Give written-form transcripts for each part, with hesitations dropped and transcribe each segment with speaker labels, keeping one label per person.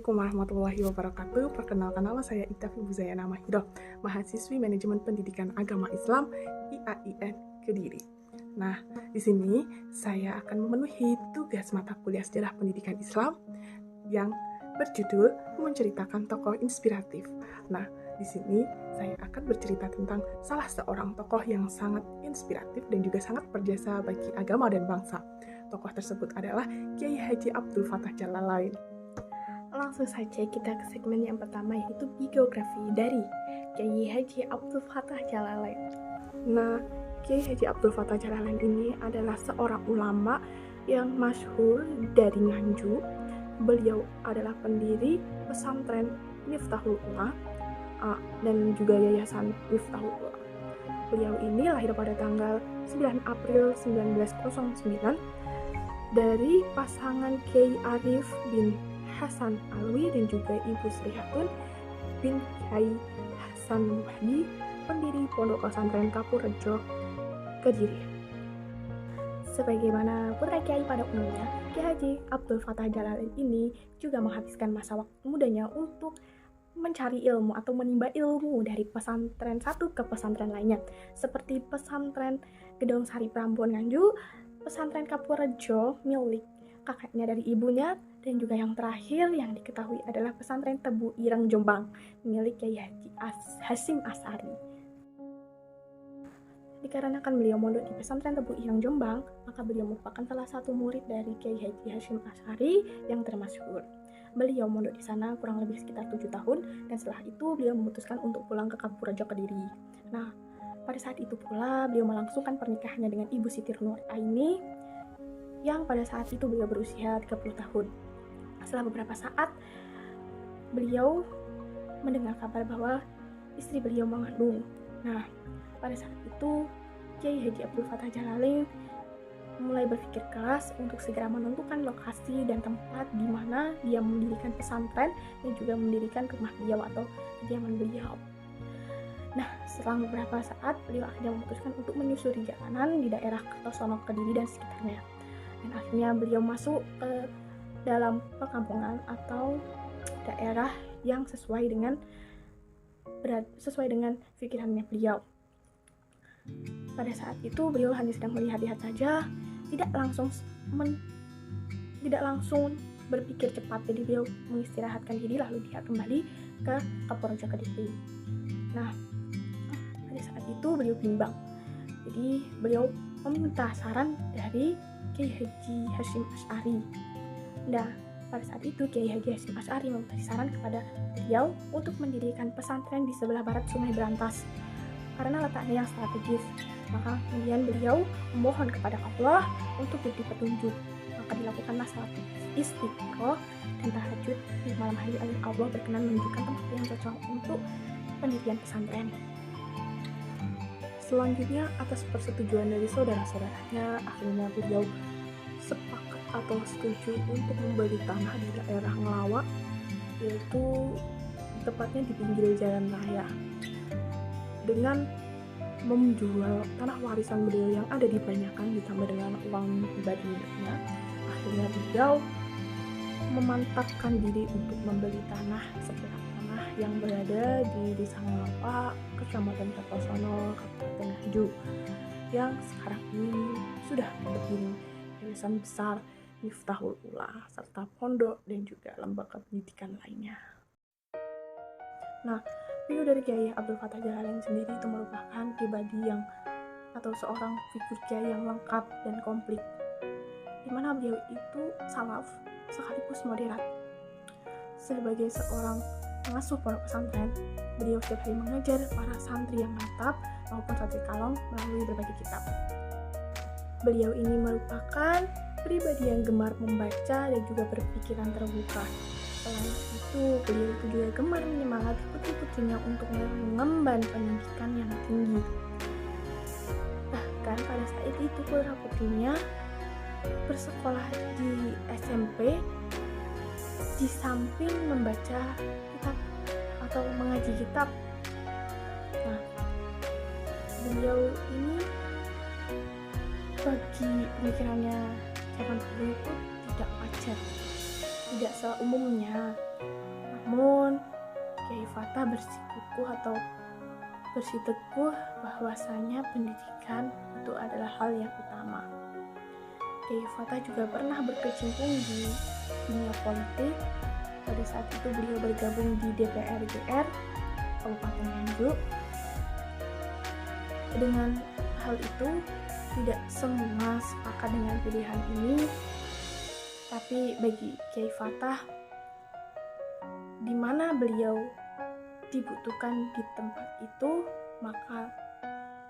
Speaker 1: Assalamualaikum warahmatullahi wabarakatuh. Perkenalkan, nama saya Itafi Buzayana Mahiro, mahasiswi Manajemen Pendidikan Agama Islam IAIN Kediri. Nah, di sini saya akan memenuhi tugas mata kuliah Sejarah Pendidikan Islam yang berjudul menceritakan tokoh inspiratif. Nah, di sini saya akan bercerita tentang salah seorang tokoh yang sangat inspiratif dan juga sangat berjasa bagi agama dan bangsa. Tokoh tersebut adalah Kiai Haji Abdul Fattah Jalalain.
Speaker 2: Langsung saja kita ke segmen yang pertama, yaitu biografi dari Kiai Haji Abdul Fattah Jalalain.
Speaker 1: Nah, Kiai Haji Abdul Fattah Jalalain ini adalah seorang ulama yang masyhur dari Nganjuk. Beliau adalah pendiri pesantren Miftahul Ula dan juga yayasan Miftahul Ula. Beliau ini lahir pada tanggal 9 April 1909 dari pasangan Kiai Arif bin Hasan Alwi dan juga Ibu Sri Hatun bin Kiai Hasan Muhyi, pendiri Pondok Pesantren Kapurrejo, Kediri.
Speaker 2: Sebagaimana putra Kiai pada umumnya, Kiai Haji Abdul Fattah Jalalain ini juga menghabiskan masa waktu mudanya untuk mencari ilmu atau menimba ilmu dari pesantren satu ke pesantren lainnya, seperti pesantren Gedong Sari Prambon Nganjuk, pesantren Kapurrejo milik kakaknya dari ibunya, dan juga yang terakhir yang diketahui adalah pesantren Tebu Ireng Jombang milik Kiai Haji Hasyim Asy'ari. Dikarenakan beliau mondok di pesantren Tebu Ireng Jombang, maka beliau merupakan salah satu murid dari Kiai Haji Hasyim Asy'ari yang termasyhur. Beliau mondok di sana kurang lebih sekitar 7 tahun, dan setelah itu beliau memutuskan untuk pulang ke Kapurrejo Kediri. Nah, pada saat itu pula beliau melangsungkan pernikahannya dengan Ibu Siti Nur Aini, yang pada saat itu beliau berusia 30 tahun. Setelah beberapa saat, beliau mendengar kabar bahwa istri beliau mengandung. Nah, pada saat itu, Kiai Haji Abdul Fattah Jalalain mulai berpikir keras untuk segera menentukan lokasi dan tempat di mana dia mendirikan pesantren dan juga mendirikan rumah beliau atau kediaman beliau. Nah, setelah beberapa saat, beliau akhirnya memutuskan untuk menyusuri jalanan di daerah Kertosono, Kediri dan sekitarnya. Dan akhirnya beliau masuk ke dalam perkampungan atau daerah yang sesuai dengan pikirannya beliau. Pada saat itu beliau hanya sedang melihat-lihat saja, tidak langsung berpikir cepat. Jadi beliau mengistirahatkan diri, lalu dia kembali ke Kapurrejo Kediri. Nah, pada saat itu beliau bimbang. Jadi beliau meminta saran dari Kiai Haji Hasyim Asy'ari. Nah, pada saat itu Kiai Haji Hasyim Asy'ari memberi saran kepada beliau untuk mendirikan pesantren di sebelah barat Sungai Berantas karena letaknya yang strategis. Maka kemudian beliau memohon kepada Allah untuk diberi petunjuk. Maka dilakukanlah salat istiqoroh dan tahajud di malam hari agar Allah berkenan menunjukkan tempat yang cocok untuk pendirian pesantren.
Speaker 1: Selanjutnya, atas persetujuan dari saudara-saudaranya, akhirnya beliau sepakat atau setuju untuk membeli tanah di daerah Ngelawa, yaitu tepatnya di pinggir jalan raya, dengan menjual tanah warisan beliau yang ada di Banyakan ditambah dengan uang pribadinya. Akhirnya beliau memantapkan diri untuk membeli tanah sepetak tanah yang berada di Desa Ngelawa, Kecamatan Kertosono, Kabupaten Nganjuk, yang sekarang ini sudah berdiri yayasan besar Miftahul Ula serta pondok dan juga lembaga pendidikan lainnya. Nah, beliau dari Kiai Abdul Fattah Jalalain sendiri itu merupakan pribadi yang atau seorang figur kiai yang lengkap dan komplit, di mana beliau itu salaf sekaligus moderat. Sebagai seorang pengasuh pondok pesantren, beliau setiap hari mengajar para santri yang mantap maupun santri kalong melalui berbagai kitab. Beliau ini merupakan pribadi yang gemar membaca dan juga berpikiran terbuka. Selain itu, beliau itu juga gemar menyemangati putri-putrinya untuk mengemban pendidikan yang tinggi. Bahkan pada saat itu putra-putrinya bersekolah di SMP di samping membaca kitab atau mengaji kitab. Nah, beliau ini bagi pemikirannya zaman dulu itu tidak wajar, tidak seumumnya
Speaker 2: Namun, Kiai Fatah bersikukuh bahwasanya pendidikan itu adalah hal yang utama. Kiai Fatah juga pernah berkecimpung di dunia politik. Pada saat itu beliau bergabung di DPR GR Kabupaten Nganjuk. Dengan hal itu, tidak semua sepakat dengan pilihan ini, tapi bagi Kiai Fatah, di mana beliau dibutuhkan di tempat itu, maka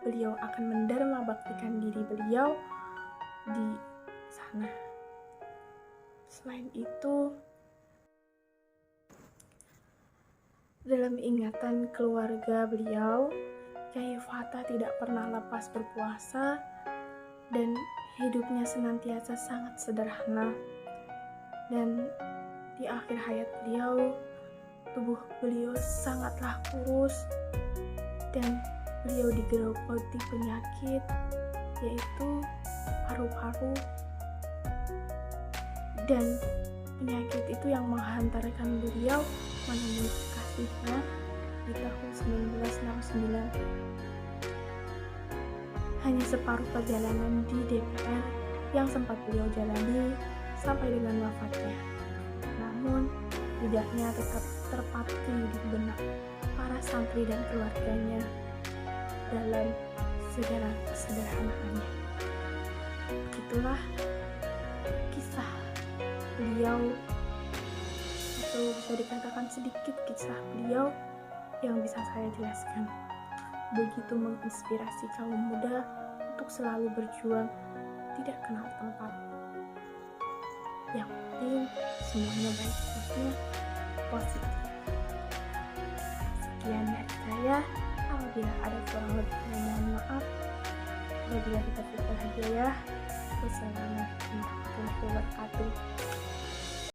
Speaker 2: beliau akan mendharma baktikan diri beliau di sana. Selain itu, dalam ingatan keluarga beliau, Kiai Fatah tidak pernah lepas berpuasa dan hidupnya senantiasa sangat sederhana. Dan di akhir hayat beliau, tubuh beliau sangatlah kurus dan beliau digerogoti penyakit, yaitu paru-paru, dan penyakit itu yang menghantarkan beliau menemui kekasihnya di tahun 1969. Hanya separuh perjalanan di DPR yang sempat beliau jalani sampai dengan wafatnya. Namun, lidahnya tetap terpatri di benak para santri dan keluarganya dalam segala kesederhanaannya. Itulah kisah beliau, itu bisa dikatakan sedikit kisah beliau yang bisa saya jelaskan. Begitu menginspirasi kaum muda untuk selalu berjuang, tidak kenal tempat. Yang penting semuanya baik, terusnya positif. Sekian dari saya. Apabila ada kurang lebihnya mohon maaf. Wabillahi taufiq wal hidayah. Wassalamualaikum warahmatullahi wabarakatuh.